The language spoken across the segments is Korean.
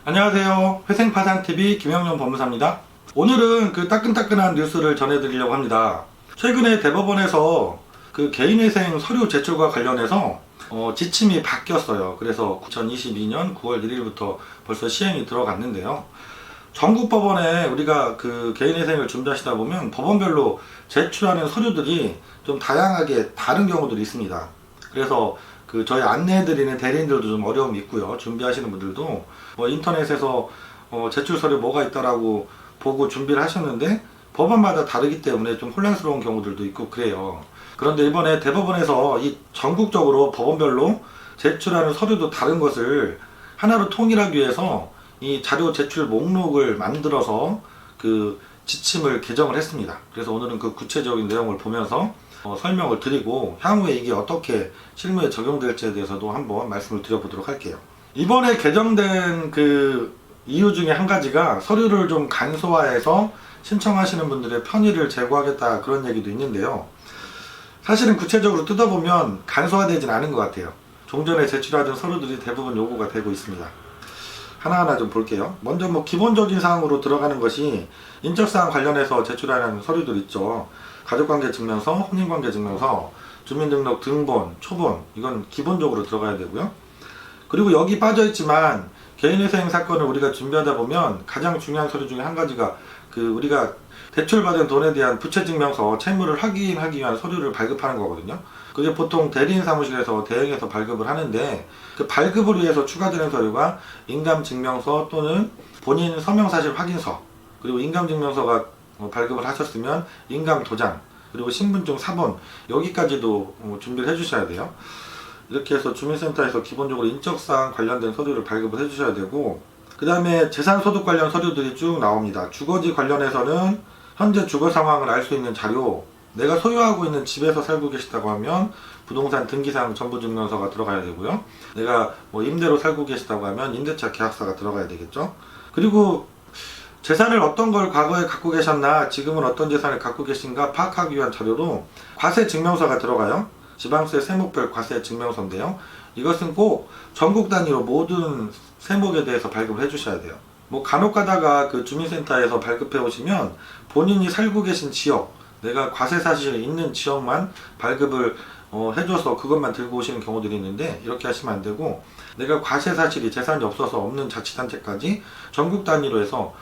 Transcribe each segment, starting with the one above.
안녕하세요. 회생파산TV 김영용 법무사입니다. 오늘은 그 따끈따끈한 뉴스를 전해드리려고 합니다. 최근에 대법원에서 그 개인회생 서류 제출과 관련해서 지침이 바뀌었어요. 그래서 2022년 9월 1일부터 벌써 시행이 들어갔는데요. 전국 법원에 우리가 그 개인회생을 준비하시다 보면 법원별로 제출하는 서류들이 좀 다양하게 다른 경우들이 있습니다. 그래서 그 저희 안내해드리는 대리인들도 좀 어려움이 있고요. 준비하시는 분들도 인터넷에서 제출 서류 뭐가 있다라고 보고 준비를 하셨는데 법원마다 다르기 때문에 좀 혼란스러운 경우들도 있고 그래요. 그런데 이번에 대법원에서 이 전국적으로 법원별로 제출하는 서류도 다른 것을 하나로 통일하기 위해서 이 자료 제출 목록을 만들어서 그 지침을 개정을 했습니다. 그래서 오늘은 그 구체적인 내용을 보면서 설명을 드리고 향후에 이게 어떻게 실무에 적용될지에 대해서도 한번 말씀을 드려보도록 할게요. 이번에 개정된 그 이유 중에 한 가지가 서류를 좀 간소화해서 신청하시는 분들의 편의를 제고하겠다 그런 얘기도 있는데요. 사실은 구체적으로 뜯어보면 간소화되진 않은 것 같아요. 종전에 제출하던 서류들이 대부분 요구가 되고 있습니다. 하나하나 좀 볼게요. 먼저 기본적인 사항으로 들어가는 것이 인적사항 관련해서 제출하는 서류들 있죠. 가족관계증명서, 혼인관계증명서, 주민등록 등본, 초본 이건 기본적으로 들어가야 되고요. 그리고 여기 빠져있지만 개인회생 사건을 우리가 준비하다 보면 가장 중요한 서류 중에 한 가지가 그 우리가 대출받은 돈에 대한 부채증명서, 채무를 확인하기 위한 서류를 발급하는 거거든요. 그게 보통 대리인 사무실에서 대행해서 발급을 하는데 그 발급을 위해서 추가되는 서류가 인감증명서 또는 본인 서명사실 확인서, 그리고 인감증명서가 발급을 하셨으면 인감도장, 그리고 신분증 사본, 여기까지도 준비를 해주셔야 돼요. 이렇게 해서 주민센터에서 기본적으로 인적사항 관련된 서류를 발급을 해주셔야 되고, 그 다음에 재산소득 관련 서류들이 쭉 나옵니다. 주거지 관련해서는 현재 주거 상황을 알 수 있는 자료, 내가 소유하고 있는 집에서 살고 계시다고 하면 부동산 등기상 전부증명서가 들어가야 되고요. 내가 임대로 살고 계시다고 하면 임대차 계약서가 들어가야 되겠죠. 그리고 재산을 어떤 걸 과거에 갖고 계셨나, 지금은 어떤 재산을 갖고 계신가 파악하기 위한 자료로 과세증명서가 들어가요. 지방세 세목별 과세증명서인데요. 이것은 꼭 전국 단위로 모든 세목에 대해서 발급을 해주셔야 돼요. 간혹 가다가 그 주민센터에서 발급해 오시면 본인이 살고 계신 지역, 내가 과세 사실이 있는 지역만 발급을 해줘서 그것만 들고 오시는 경우들이 있는데, 이렇게 하시면 안 되고 내가 과세 사실이 재산이 없어서 없는 자치단체까지 전국 단위로 해서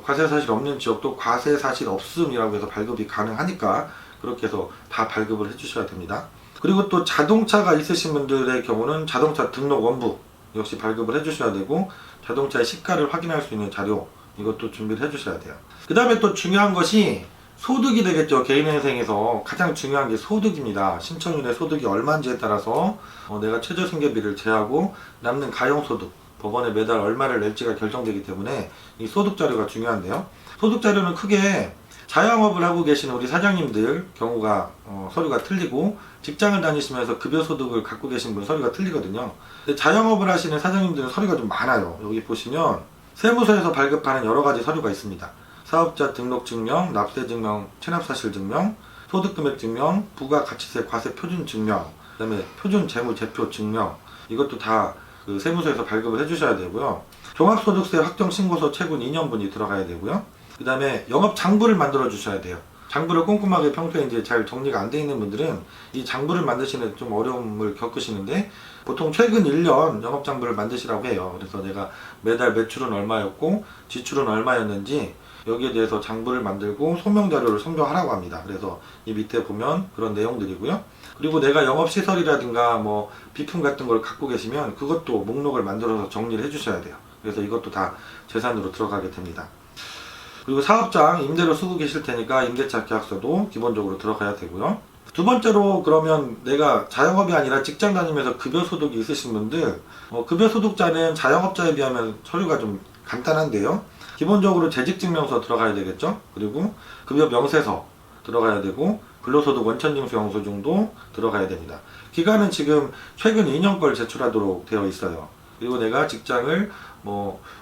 과세 사실 없는 지역도 과세 사실 없음이라고 해서 발급이 가능하니까 그렇게 해서 다 발급을 해주셔야 됩니다. 그리고 또 자동차가 있으신 분들의 경우는 자동차 등록 원부 역시 발급을 해주셔야 되고, 자동차의 시가를 확인할 수 있는 자료 이것도 준비를 해주셔야 돼요. 그 다음에 또 중요한 것이 소득이 되겠죠. 개인회생에서 가장 중요한 게 소득입니다. 신청인의 소득이 얼마인지에 따라서 내가 최저생계비를 제하고 남는 가용소득, 법원에 매달 얼마를 낼지가 결정되기 때문에 이 소득 자료가 중요한데요. 소득 자료는 크게 자영업을 하고 계시는 우리 사장님들 경우가 서류가 틀리고, 직장을 다니시면서 급여소득을 갖고 계신 분 서류가 틀리거든요. 근데 자영업을 하시는 사장님들은 서류가 좀 많아요. 여기 보시면 세무서에서 발급하는 여러 가지 서류가 있습니다. 사업자 등록증명, 납세증명, 체납사실증명, 소득금액증명, 부가가치세 과세표준증명, 그 다음에 표준재무제표증명, 이것도 다 그 세무서에서 발급을 해주셔야 되고요. 종합소득세 확정신고서 최근 2년분이 들어가야 되고요. 그 다음에 영업장부를 만들어 주셔야 돼요. 장부를 꼼꼼하게 평소에 이제 잘 정리가 안 돼 있는 분들은 이 장부를 만드시는 좀 어려움을 겪으시는데, 보통 최근 1년 영업장부를 만드시라고 해요. 그래서 내가 매달 매출은 얼마였고 지출은 얼마였는지 여기에 대해서 장부를 만들고 소명자료를 선정하라고 합니다. 그래서 이 밑에 보면 그런 내용들이고요. 그리고 내가 영업시설이라든가 비품 같은 걸 갖고 계시면 그것도 목록을 만들어서 정리를 해주셔야 돼요. 그래서 이것도 다 재산으로 들어가게 됩니다. 그리고 사업장 임대로 쓰고 계실 테니까 임대차 계약서도 기본적으로 들어가야 되고요. 두 번째로, 그러면 내가 자영업이 아니라 직장 다니면서 급여소득이 있으신 분들, 급여소득자는 자영업자에 비하면 서류가 좀 간단한데요. 기본적으로 재직증명서 들어가야 되겠죠. 그리고 급여명세서 들어가야 되고, 근로소득 원천징수 영수증도 들어가야 됩니다. 기간은 지금 최근 2년 걸 제출하도록 되어 있어요. 그리고 내가 직장을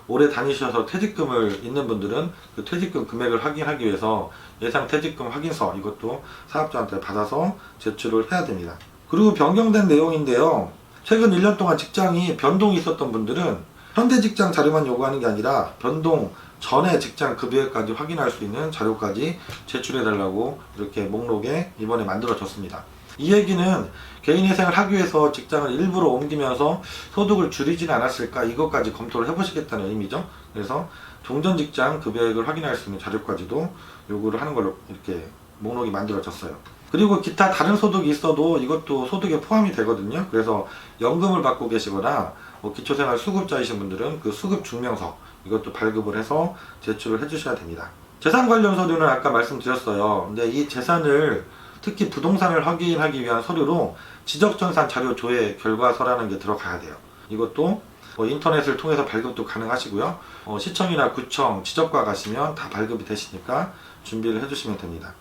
오래 다니셔서 퇴직금을 있는 분들은 그 퇴직금 금액을 확인하기 위해서 예상 퇴직금 확인서, 이것도 사업자한테 받아서 제출을 해야 됩니다. 그리고 변경된 내용인데요. 최근 1년 동안 직장이 변동이 있었던 분들은 현재 직장 자료만 요구하는 게 아니라 변동 전에 직장 급여까지 확인할 수 있는 자료까지 제출해달라고 이렇게 목록에 이번에 만들어졌습니다. 이 얘기는 개인회생을 하기 위해서 직장을 일부러 옮기면서 소득을 줄이지는 않았을까, 이것까지 검토를 해보시겠다는 의미죠. 그래서 종전 직장 급여액을 확인할 수 있는 자료까지도 요구를 하는 걸로 이렇게 목록이 만들어졌어요. 그리고 기타 다른 소득이 있어도 이것도 소득에 포함이 되거든요. 그래서 연금을 받고 계시거나 기초생활 수급자이신 분들은 그 수급 증명서 이것도 발급을 해서 제출을 해주셔야 됩니다. 재산 관련 서류는 아까 말씀드렸어요. 근데 이 재산을 특히 부동산을 확인하기 위한 서류로 지적전산 자료 조회 결과서라는 게 들어가야 돼요. 이것도 인터넷을 통해서 발급도 가능하시고요. 시청이나 구청, 지적과 가시면 다 발급이 되시니까 준비를 해주시면 됩니다.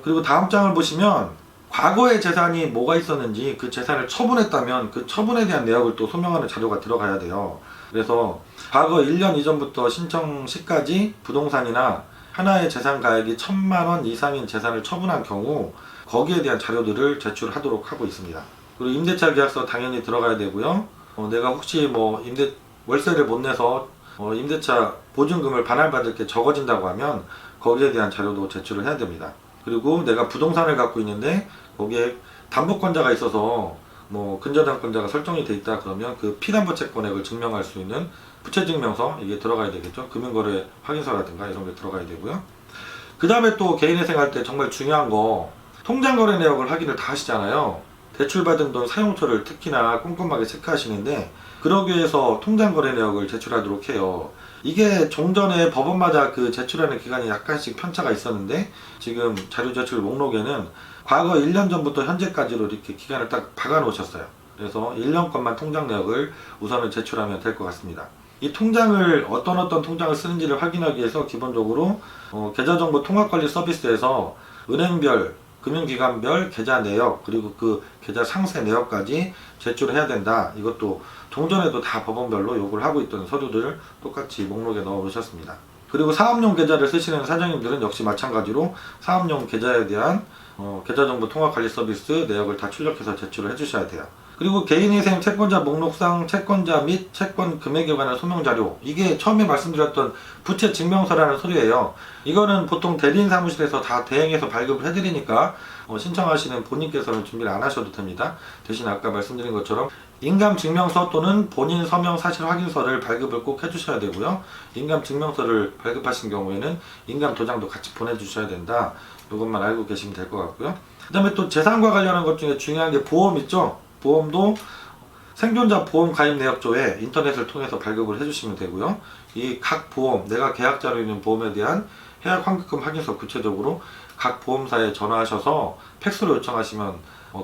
그리고 다음 장을 보시면 과거의 재산이 뭐가 있었는지, 그 재산을 처분했다면 그 처분에 대한 내역을 또 소명하는 자료가 들어가야 돼요. 그래서 과거 1년 이전부터 신청 시까지 부동산이나 하나의 재산 가액이 1,000만 원 이상인 재산을 처분한 경우 거기에 대한 자료들을 제출하도록 하고 있습니다. 그리고 임대차 계약서 당연히 들어가야 되고요. 내가 혹시 월세를 못 내서 임대차 보증금을 반환받을 게 적어진다고 하면 거기에 대한 자료도 제출을 해야 됩니다. 그리고 내가 부동산을 갖고 있는데 거기에 담보권자가 있어서 근저당권자가 설정이 돼 있다 그러면 그 피담보 채권액을 증명할 수 있는 부채증명서 이게 들어가야 되겠죠. 금융거래 확인서라든가 이런 게 들어가야 되고요. 그 다음에 또 개인회생 할 때 정말 중요한 거, 통장거래 내역을 확인을 다 하시잖아요. 대출받은 돈 사용처를 특히나 꼼꼼하게 체크하시는데, 그러기 위해서 통장거래 내역을 제출하도록 해요. 이게 종전에 법원마다 그 제출하는 기간이 약간씩 편차가 있었는데, 지금 자료 제출 목록에는 과거 1년 전부터 현재까지로 이렇게 기간을 딱 박아 놓으셨어요. 그래서 1년 것만 통장 내역을 우선은 제출하면 될 것 같습니다. 이 통장을 어떤 통장을 쓰는지를 확인하기 위해서 기본적으로 계좌정보 통합관리 서비스에서 은행별, 금융기관별 계좌 내역, 그리고 그 계좌 상세 내역까지 제출해야 된다. 이것도 종전에도 다 법원별로 요구를 하고 있던 서류들 똑같이 목록에 넣어 놓으셨습니다. 그리고 사업용 계좌를 쓰시는 사장님들은 역시 마찬가지로 사업용 계좌에 대한 계좌정보 통합관리 서비스 내역을 다 출력해서 제출을 해주셔야 돼요. 그리고 개인회생 채권자 목록상 채권자 및 채권 금액에 관한 소명자료, 이게 처음에 말씀드렸던 부채 증명서라는 서류예요. 이거는 보통 대리인 사무실에서 다 대행해서 발급을 해드리니까 신청하시는 본인께서는 준비를 안 하셔도 됩니다. 대신 아까 말씀드린 것처럼 인감증명서 또는 본인 서명 사실 확인서를 발급을 꼭 해주셔야 되고요. 인감증명서를 발급하신 경우에는 인감도장도 같이 보내주셔야 된다. 이것만 알고 계시면 될 것 같고요. 그 다음에 또 재산과 관련한 것 중에 중요한 게 보험 있죠. 보험도 생존자 보험 가입 내역조에 인터넷을 통해서 발급을 해주시면 되고요. 이 각 보험, 내가 계약자로 있는 보험에 대한 해약 환급금 확인서 구체적으로 각 보험사에 전화하셔서 팩스로 요청하시면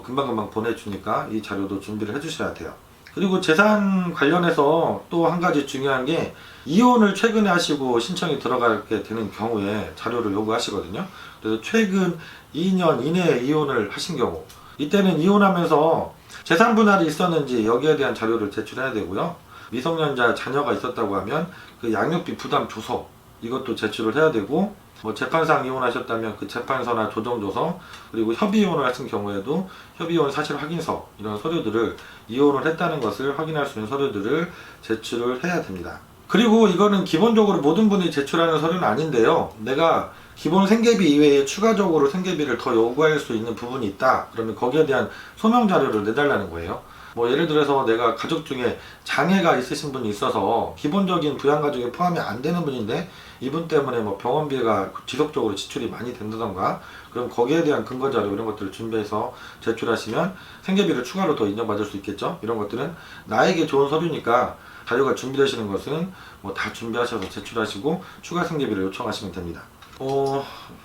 금방금방 보내주니까 이 자료도 준비를 해주셔야 돼요. 그리고 재산 관련해서 또 한 가지 중요한 게, 이혼을 최근에 하시고 신청이 들어가게 되는 경우에 자료를 요구하시거든요. 그래서 최근 2년 이내에 이혼을 하신 경우, 이때는 이혼하면서 재산 분할이 있었는지 여기에 대한 자료를 제출해야 되고요. 미성년자 자녀가 있었다고 하면 그 양육비 부담 조서 이것도 제출을 해야 되고, 재판상 이혼하셨다면 그 재판서나 조정조서, 그리고 협의이혼을 하신 경우에도 협의이혼 사실 확인서, 이런 서류들을 이혼을 했다는 것을 확인할 수 있는 서류들을 제출을 해야 됩니다. 그리고 이거는 기본적으로 모든 분이 제출하는 서류는 아닌데요. 내가 기본 생계비 이외에 추가적으로 생계비를 더 요구할 수 있는 부분이 있다. 그러면 거기에 대한 소명 자료를 내달라는 거예요. 예를 들어서 내가 가족 중에 장애가 있으신 분이 있어서 기본적인 부양가족에 포함이 안 되는 분인데 이분 때문에 병원비가 지속적으로 지출이 많이 된다던가, 그럼 거기에 대한 근거 자료 이런 것들을 준비해서 제출하시면 생계비를 추가로 더 인정받을 수 있겠죠. 이런 것들은 나에게 좋은 서류니까 자료가 준비되시는 것은 다 준비하셔서 제출하시고 추가 생계비를 요청하시면 됩니다.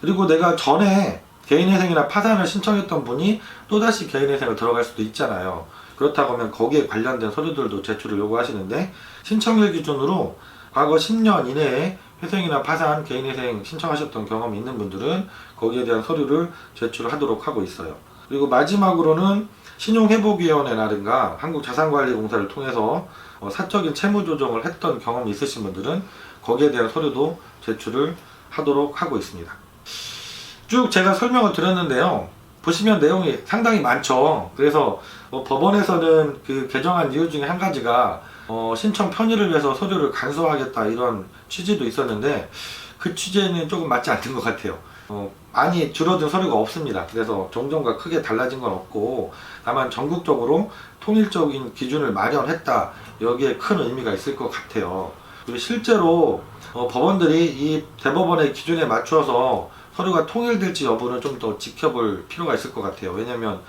그리고 내가 전에 개인회생이나 파산을 신청했던 분이 또다시 개인회생을 들어갈 수도 있잖아요. 그렇다고 하면 거기에 관련된 서류들도 제출을 요구하시는데, 신청일 기준으로 과거 10년 이내에 회생이나 파산, 개인회생 신청하셨던 경험이 있는 분들은 거기에 대한 서류를 제출하도록 하고 있어요. 그리고 마지막으로는 신용회복위원회라든가 한국자산관리공사를 통해서 사적인 채무조정을 했던 경험이 있으신 분들은 거기에 대한 서류도 제출을 하도록 하고 있습니다. 쭉 제가 설명을 드렸는데요. 보시면 내용이 상당히 많죠. 그래서 법원에서는 그 개정한 이유 중에 한 가지가 신청 편의를 위해서 서류를 간소화하겠다 이런 취지도 있었는데 그 취지에는 조금 맞지 않는 것 같아요. 많이 줄어든 서류가 없습니다. 그래서 종전과 크게 달라진 건 없고 다만 전국적으로 통일적인 기준을 마련했다. 여기에 큰 의미가 있을 것 같아요. 그리고 실제로 법원들이 이 대법원의 기준에 맞춰서 서류가 통일될지 여부는 좀 더 지켜볼 필요가 있을 것 같아요. 왜냐면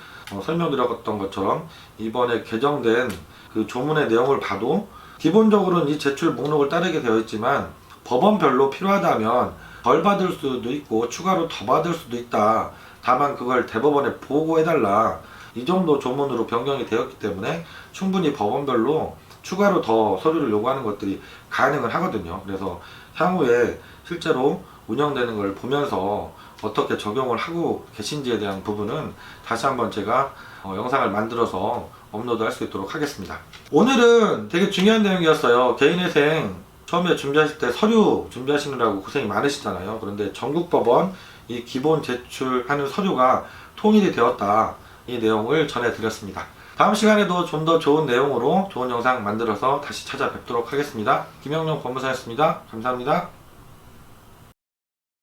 설명드렸던 것처럼 이번에 개정된 그 조문의 내용을 봐도 기본적으로는 이 제출 목록을 따르게 되어 있지만 법원별로 필요하다면 덜 받을 수도 있고 추가로 더 받을 수도 있다. 다만 그걸 대법원에 보고해달라. 이 정도 조문으로 변경이 되었기 때문에 충분히 법원별로 추가로 더 서류를 요구하는 것들이 가능은 하거든요. 그래서 향후에 실제로 운영되는 걸 보면서 어떻게 적용을 하고 계신지에 대한 부분은 다시 한번 제가 영상을 만들어서 업로드 할 수 있도록 하겠습니다. 오늘은 되게 중요한 내용이었어요. 개인회생 처음에 준비하실 때 서류 준비하시느라고 고생이 많으시잖아요. 그런데 전국법원 이 기본 제출하는 서류가 통일이 되었다. 이 내용을 전해드렸습니다. 다음 시간에도 좀 더 좋은 내용으로 좋은 영상 만들어서 다시 찾아뵙도록 하겠습니다. 김영룡 법무사였습니다. 감사합니다.